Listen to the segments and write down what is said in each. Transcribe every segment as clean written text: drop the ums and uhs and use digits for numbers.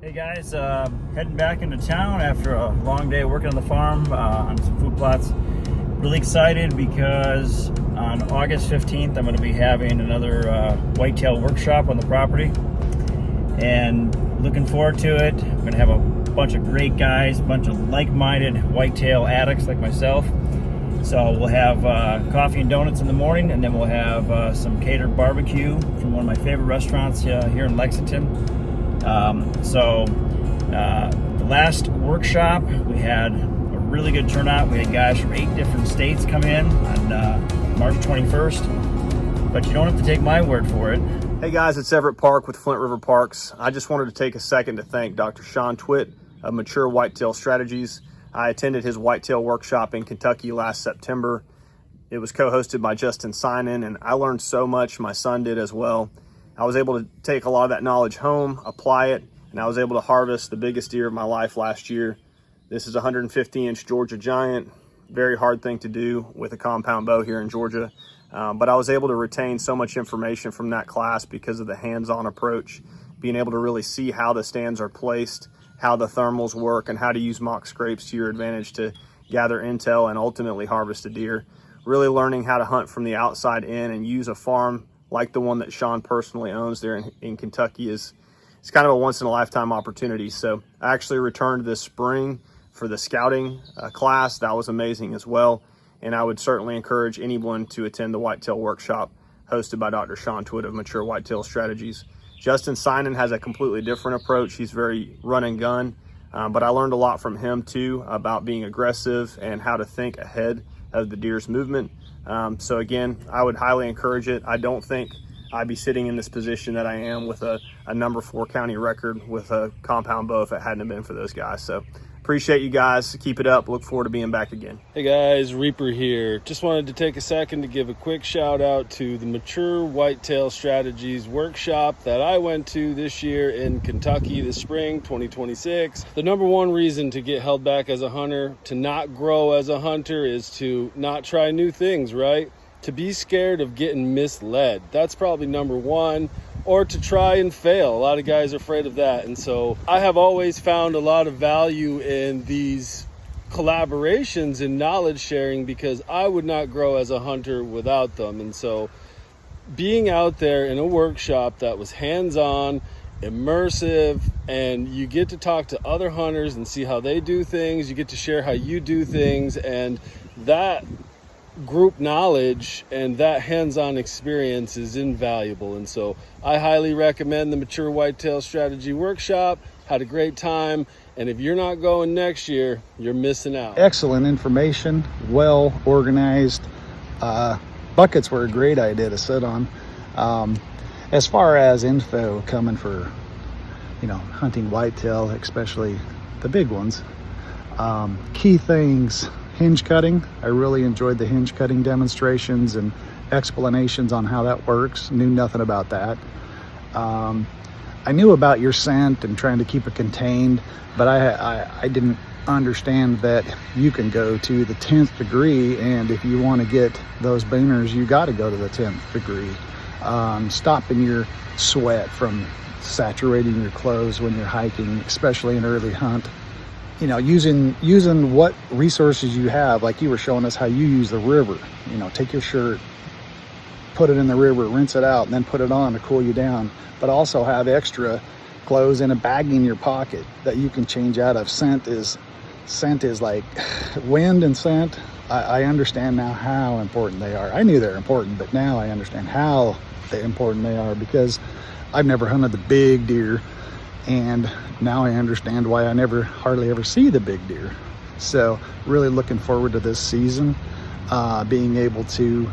Hey guys, heading back into town after a long day working on the farm on some food plots. Really excited because on August 15th I'm going to be having another Whitetail Workshop on the property, and looking forward to it. I'm going to have a bunch of great guys, a bunch of like-minded whitetail addicts like myself. So we'll have coffee and donuts in the morning, and then we'll have some catered barbecue from one of my favorite restaurants here in Lexington. The last workshop we had a really good turnout. We had guys from 8 different states come in on March 21st, but you don't have to take my word for it. Hey guys, it's Everett Park with Flint River Parks. I just wanted to take a second to thank Dr. Sean Twitt of Mature Whitetail Strategies. I attended his Whitetail Workshop in Kentucky last September. It was co-hosted by Justin Synan, and I learned so much. My son did as well. I was able to take a lot of that knowledge home, apply it, and I was able to harvest the biggest deer of my life last year. This is a 150-inch Georgia Giant. Very hard thing to do with a compound bow here in Georgia. But I was able to retain so much information from that class because of the hands-on approach, being able to really see how the stands are placed, how the thermals work, and how to use mock scrapes to your advantage to gather intel and ultimately harvest a deer. Really learning how to hunt from the outside in and use a farm like the one that Sean personally owns there in Kentucky it's kind of a once-in-a-lifetime opportunity. So I actually returned this spring for the scouting class. That was amazing as well. And I would certainly encourage anyone to attend the Whitetail Workshop hosted by Dr. Sean Twitt of Mature Whitetail Strategies. Justin Synan has a completely different approach. He's very run and gun, but I learned a lot from him too about being aggressive and how to think ahead of the deer's movement. So again, I would highly encourage it. I don't think I'd be sitting in this position that I am with a number 4 county record with a compound bow if it hadn't been for those guys. So appreciate you guys. Keep it up. Look forward to being back again. Hey guys, Reaper here. Just wanted to take a second to give a quick shout out to the Mature Whitetail Strategies workshop that I went to this year in Kentucky this spring, 2026. The number one reason to get held back as a hunter, to not grow as a hunter, is to not try new things, right? To be scared of getting misled. That's probably number one. Or to try and fail. A lot of guys are afraid of that. And so I have always found a lot of value in these collaborations and knowledge sharing, because I would not grow as a hunter without them. And so being out there in a workshop that was hands-on, immersive, and you get to talk to other hunters and see how they do things, you get to share how you do things, and that group knowledge and that hands-on experience is invaluable. And so I highly recommend the Mature Whitetail Strategy Workshop. Had a great time, and if you're not going next year, you're missing out. Excellent information, well organized. Buckets were a great idea to sit on. As far as info coming for hunting whitetail, especially the big ones, key things: hinge cutting. I really enjoyed the hinge cutting demonstrations and explanations on how that works. Knew nothing about that. I knew about your scent and trying to keep it contained, but I didn't understand that you can go to the 10th degree, and if you want to get those booners, you got to go to the 10th degree. Stopping your sweat from saturating your clothes when you're hiking, especially an early hunt. Using what resources you have, like you were showing us how you use the river. Take your shirt, put it in the river, rinse it out, and then put it on to cool you down. But also have extra clothes in a bag in your pocket that you can change out of. Scent is like wind and scent. I understand now how important they are. I knew they're important, but now I understand how important they are, because I've never hunted the big deer, and now I understand why I hardly ever see the big deer. So really looking forward to this season, being able to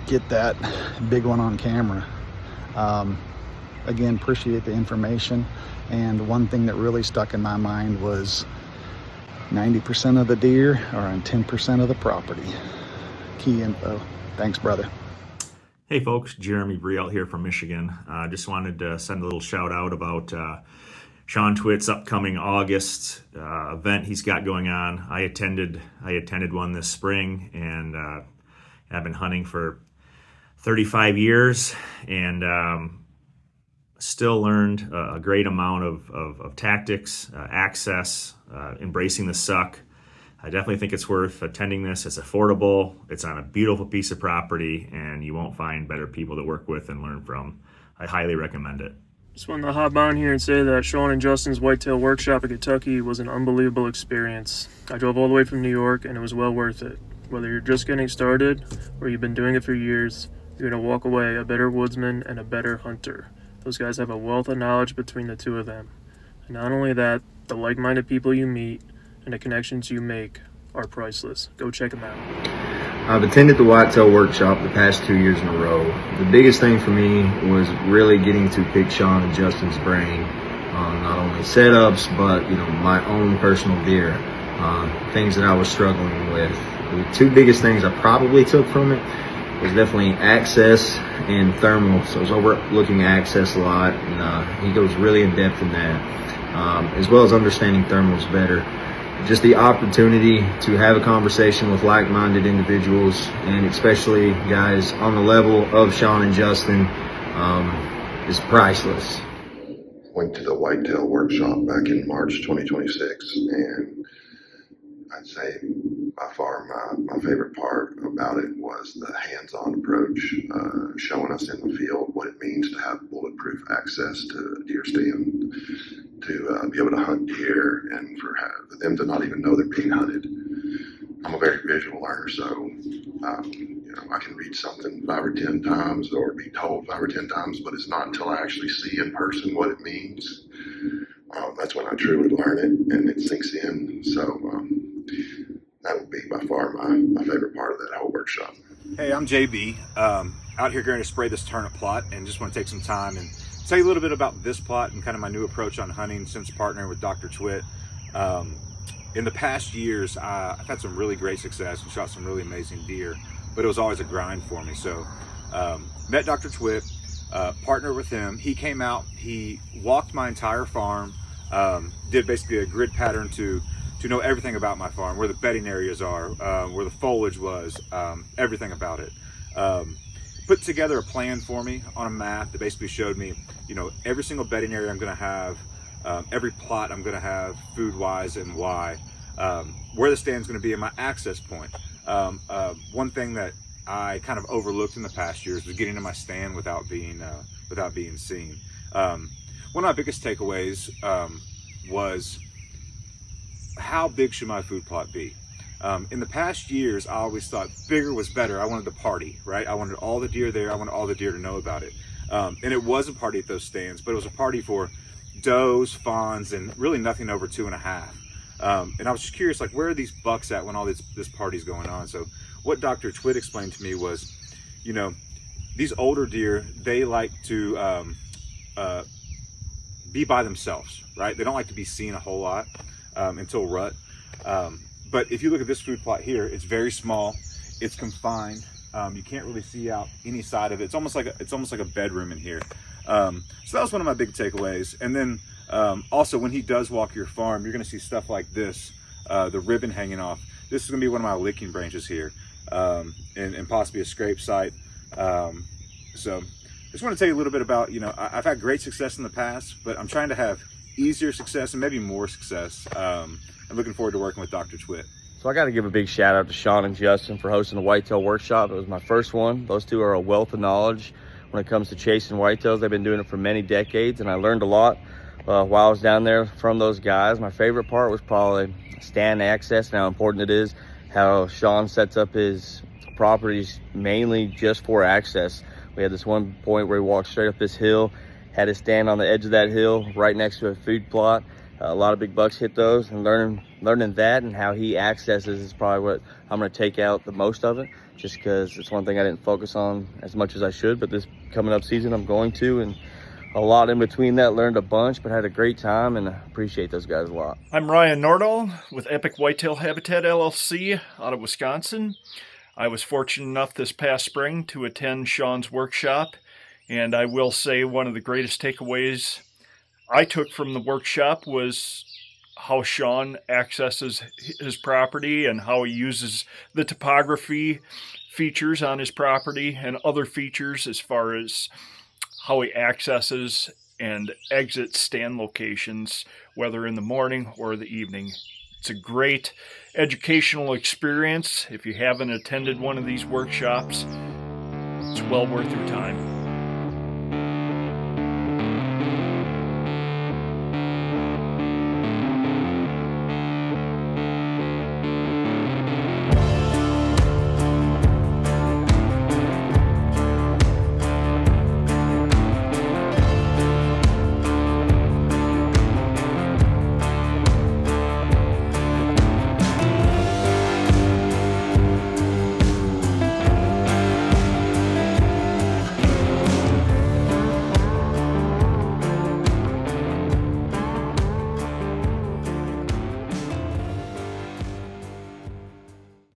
get that big one on camera. Again, appreciate the information. And one thing that really stuck in my mind was 90% of the deer are on 10% of the property. Key info. Thanks, brother. Hey folks, Jeremy Brielle here from Michigan. Just wanted to send a little shout out about Sean Twitt's upcoming August event he's got going on. I attended one this spring, and I've been hunting for 35 years, and still learned a great amount of tactics, access, embracing the suck. I definitely think it's worth attending this. It's affordable, it's on a beautiful piece of property, and you won't find better people to work with and learn from. I highly recommend it. Just wanted to hop on here and say that Sean and Justin's Whitetail Workshop in Kentucky was an unbelievable experience. I drove all the way from New York and it was well worth it. Whether you're just getting started or you've been doing it for years, you're going to walk away a better woodsman and a better hunter. Those guys have a wealth of knowledge between the two of them. And not only that, the like-minded people you meet and the connections you make are priceless. Go check them out. I've attended the Whitetail Workshop the past 2 years in a row. The biggest thing for me was really getting to pick Sean and Justin's brain on not only setups, but my own personal deer, things that I was struggling with. The two biggest things I probably took from it was definitely access and thermal. So I was overlooking access a lot, and he goes really in depth in that, as well as understanding thermals better. Just the opportunity to have a conversation with like-minded individuals, and especially guys on the level of Sean and Justin, is priceless. Went to the Whitetail Workshop back in March 2026, and I'd say by far my favorite part about it was the hands-on approach, showing us in the field what it means to have bulletproof access to a deer stand, to be able to hunt deer, and for them to not even know they're being hunted. I'm a very visual learner, so I can read something 5 or 10 times or be told 5 or 10 times, but it's not until I actually see in person what it means. That's when I truly learn it and it sinks in. So that would be by far my favorite part of that whole workshop. Hey, I'm JB, out here going to spray this turnip plot, and just want to take some time and tell you a little bit about this plot and kind of my new approach on hunting since partnering with Dr. Twit. In the past years, I've had some really great success and shot some really amazing deer, but it was always a grind for me. So met Dr. Twit, partnered with him. He came out, he walked my entire farm, did basically a grid pattern to know everything about my farm, where the bedding areas are, where the foliage was, everything about it. Put together a plan for me on a map that basically showed me, every single bedding area I'm going to have, every plot I'm going to have food-wise and why, where the stand's going to be and my access point. One thing that I kind of overlooked in the past years was getting to my stand without being seen. One of my biggest takeaways was, how big should my food plot be? In the past years, I always thought bigger was better. I wanted to party, right? I wanted all the deer there. I wanted all the deer to know about it. And it was a party at those stands, but it was a party for does, fawns, and really nothing over 2.5. And I was just curious, like, where are these bucks at when all this party's going on? So what Dr. Twit explained to me was, these older deer, they like to be by themselves, right? They don't like to be seen a whole lot until rut. But if you look at this food plot here, it's very small, it's confined. You can't really see out any side of it. It's almost like a bedroom in here. So that was one of my big takeaways. And then also, when he does walk your farm, you're gonna see stuff like this, the ribbon hanging off. This is gonna be one of my licking branches here, and possibly a scrape site. So just want to tell you a little bit about, I've had great success in the past, but I'm trying to have easier success and maybe more success. I'm looking forward to working with Dr. Twit. So I got to give a big shout out to Sean and Justin for hosting the Whitetail Workshop. It was my first one. Those two are a wealth of knowledge when it comes to chasing whitetails. They've been doing it for many decades, and I learned a lot while I was down there from those guys. My favorite part was probably stand access and how important it is, how Sean sets up his properties mainly just for access. We had this one point where he walked straight up this hill, had his stand on the edge of that hill right next to a food plot. A lot of big bucks hit those, and learning that and how he accesses is probably what I'm going to take out the most of it, just because it's one thing I didn't focus on as much as I should, but this coming up season I'm going to, and a lot in between that. Learned a bunch, but had a great time, and I appreciate those guys a lot. I'm Ryan Nordahl with Epic Whitetail Habitat LLC out of Wisconsin. I was fortunate enough this past spring to attend Sean's workshop, and I will say one of the greatest takeaways I took from the workshop was how Sean accesses his property and how he uses the topography features on his property and other features as far as how he accesses and exit stand locations, whether in the morning or the evening. It's a great educational experience. If you haven't attended one of these workshops, it's well worth your time.